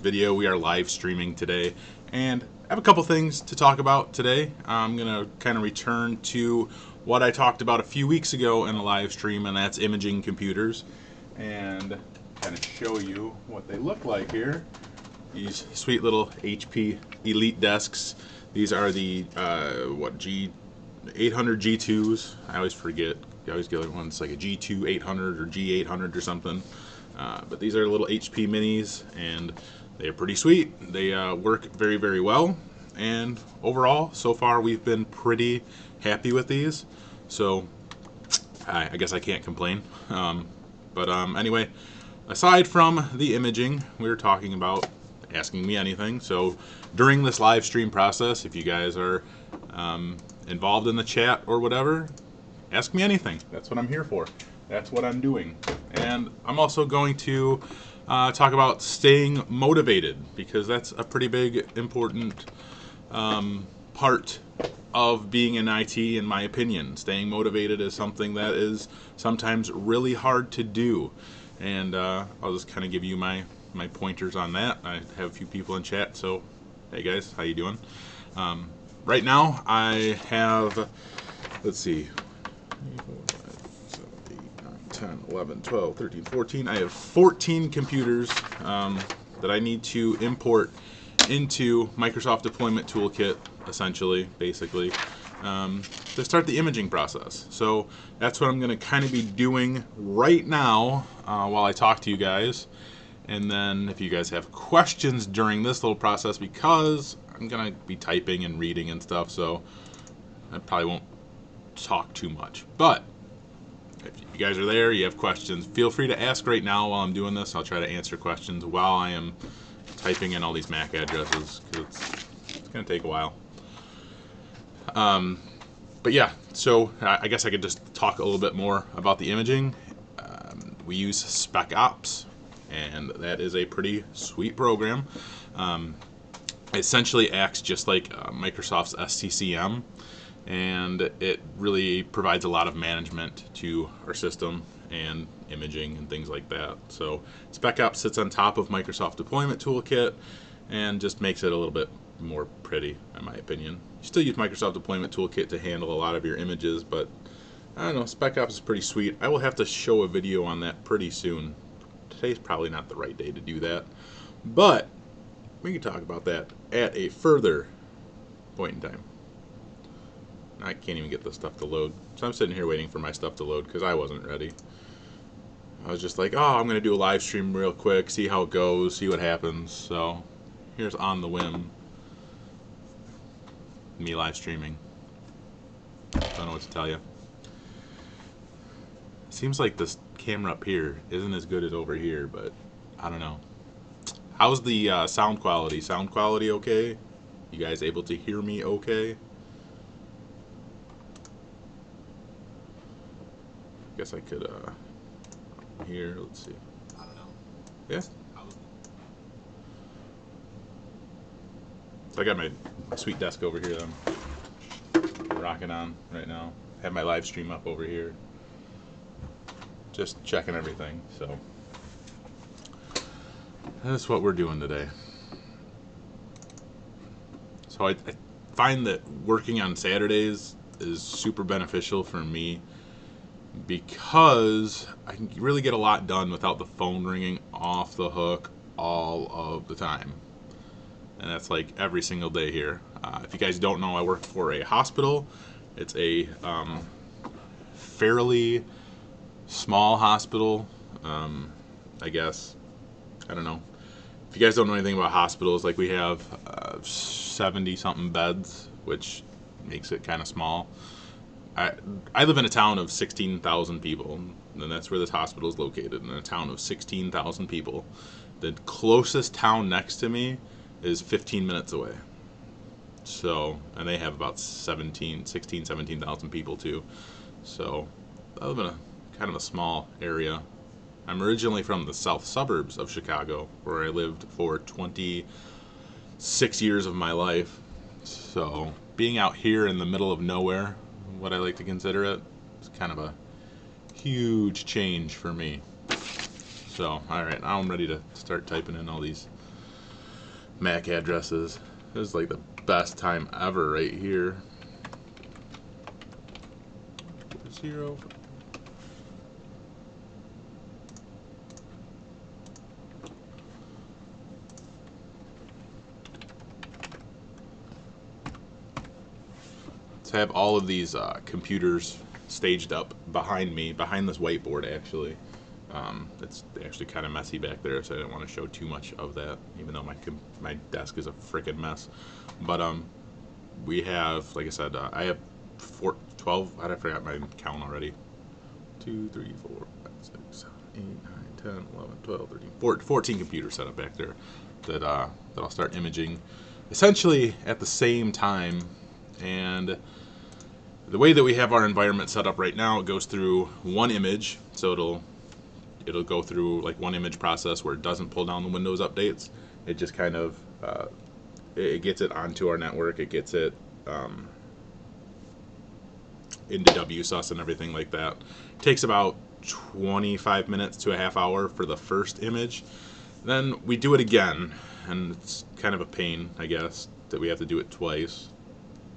Video. We are live streaming today, and I have a couple things to talk about today. I'm gonna kind of return to what I talked about a few weeks ago in a live stream, and that's imaging computers, and kind of show you what they look like here. These sweet little HP Elite desks. These are the G800 G2s. I always forget. I always get one. It's like a G2 800 or G800 or something. But these are little HP minis, and they're pretty sweet. They work very, very well. And overall, so far, we've been pretty happy with these. So I guess I can't complain. Anyway, aside from the imaging, we were talking about asking me anything. So during this live stream process, if you guys are involved in the chat or whatever, ask me anything. That's what I'm here for. That's what I'm doing. And I'm also going to talk about staying motivated, because that's a pretty big, important part of being in IT, in my opinion. Staying motivated is something that is sometimes really hard to do. And I'll just kind of give you my pointers on that. I have a few people in chat, so hey guys, how you doing? Right now I have, let's see, 10, 11, 12, 13, 14. I have 14 computers that I need to import into Microsoft Deployment Toolkit, essentially, basically, to start the imaging process. So that's what I'm going to kind of be doing right now while I talk to you guys. And then if you guys have questions during this little process, because I'm going to be typing and reading and stuff, so I probably won't talk too much. But if you guys are there, you have questions, feel free to ask right now while I'm doing this. I'll try to answer questions while I am typing in all these MAC addresses, because it's going to take a while. But yeah, so I guess I could just talk a little bit more about the imaging. We use Spec Ops, and that is a pretty sweet program. It essentially acts just like Microsoft's SCCM, and it really provides a lot of management to our system and imaging and things like that. So Spec Ops sits on top of Microsoft Deployment Toolkit and just makes it a little bit more pretty, in my opinion. You still use Microsoft Deployment Toolkit to handle a lot of your images, but I don't know, Spec Ops is pretty sweet. I will have to show a video on that pretty soon. Today's probably not the right day to do that, but we can talk about that at a further point in time. I can't even get the stuff to load. So I'm sitting here waiting for my stuff to load because I wasn't ready. I was just like, oh, I'm going to do a live stream real quick, see how it goes, see what happens. So here's on the whim, me live streaming. Don't know what to tell you. Seems like this camera up here isn't as good as over here, but I don't know. How's the sound quality? Sound quality okay? You guys able to hear me okay? Guess I could here, let's see. I don't know. Yeah. So I got my sweet desk over here that I'm rocking on right now. Have my live stream up over here. Just checking everything, so that's what we're doing today. So I find that working on Saturdays is super beneficial for me, because I can really get a lot done without the phone ringing off the hook all of the time. And that's like every single day here. If you guys don't know, I work for a hospital. It's a fairly small hospital, I guess. I don't know. If you guys don't know anything about hospitals, like we have 70-something beds, which makes it kind of small. I live in a town of 16,000 people, and that's where this hospital is located, in a town of 16,000 people. The closest town next to me is 15 minutes away. So, and they have about 17,000 people too. So, I live in a kind of a small area. I'm originally from the south suburbs of Chicago, where I lived for 26 years of my life. So, being out here in the middle of nowhere, what I like to consider it, is kind of a huge change for me. So, alright, now I'm ready to start typing in all these MAC addresses. This is like the best time ever right here. 0. To have all of these computers staged up behind me, behind this whiteboard actually. It's actually kind of messy back there, so I didn't want to show too much of that, even though my desk is a freaking mess. But we have, like I said, I have 12, I forgot my count already. 2, 3, 4, 5, 6, 7, 8, 9, 10, 11, 12, 13, 14 computers set up back there that I'll start imaging essentially at the same time. And the way that we have our environment set up right now, it goes through one image, so it'll go through like one image process where it doesn't pull down the Windows updates. It just kind of it gets it onto our network. It gets it into WSUS and everything like that. It takes about 25 minutes to a half hour for the first image. Then we do it again, and it's kind of a pain, I guess, that we have to do it twice.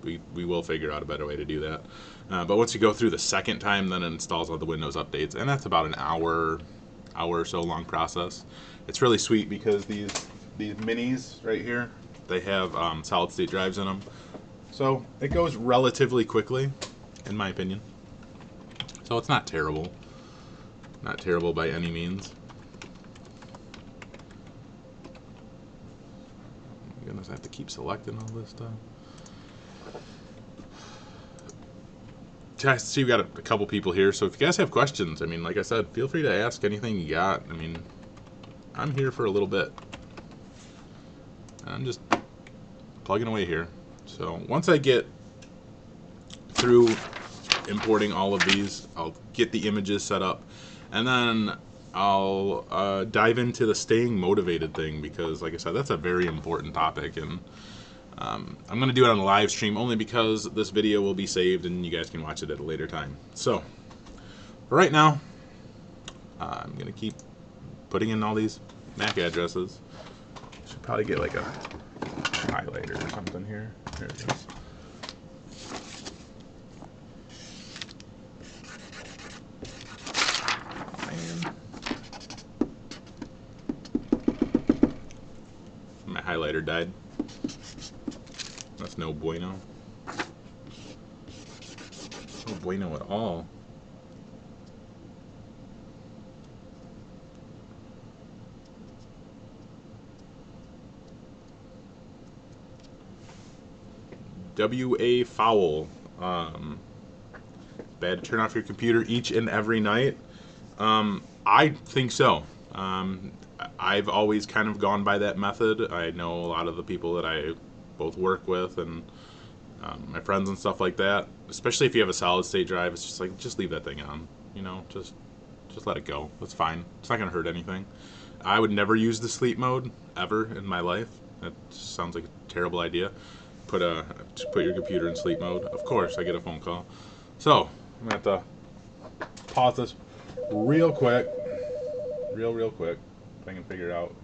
We will figure out a better way to do that. But once you go through the second time, then it installs all the Windows updates, and that's about an hour or so long process. It's really sweet because these minis right here, they have solid state drives in them, so it goes relatively quickly, in my opinion. So it's not terrible, not terrible by any means. Oh my goodness, I have to keep selecting all this stuff. I see we got a couple people here, so if you guys have questions, I mean, like I said, feel free to ask anything you got. I mean, I'm here for a little bit. I'm just plugging away here. So once I get through importing all of these, I'll get the images set up, and then I'll dive into the staying motivated thing, because like I said, that's a very important topic, and I'm going to do it on a live stream only because this video will be saved and you guys can watch it at a later time. So, for right now, I'm going to keep putting in all these MAC addresses. Should probably get like a highlighter or something here. There it is. My highlighter died. That's no bueno. No bueno at all. W.A. Fowl. Bad to turn off your computer each and every night. I think so. I've always kind of gone by that method. I know a lot of the people that I both work with and my friends and stuff like that, especially if you have a solid state drive, it's just like, just leave that thing on, you know, just let it go. That's fine. It's not going to hurt anything. I would never use the sleep mode ever in my life. That just sounds like a terrible idea. Put your computer in sleep mode. Of course, I get a phone call. So I'm going to have to pause this real quick. Real quick. If I can figure out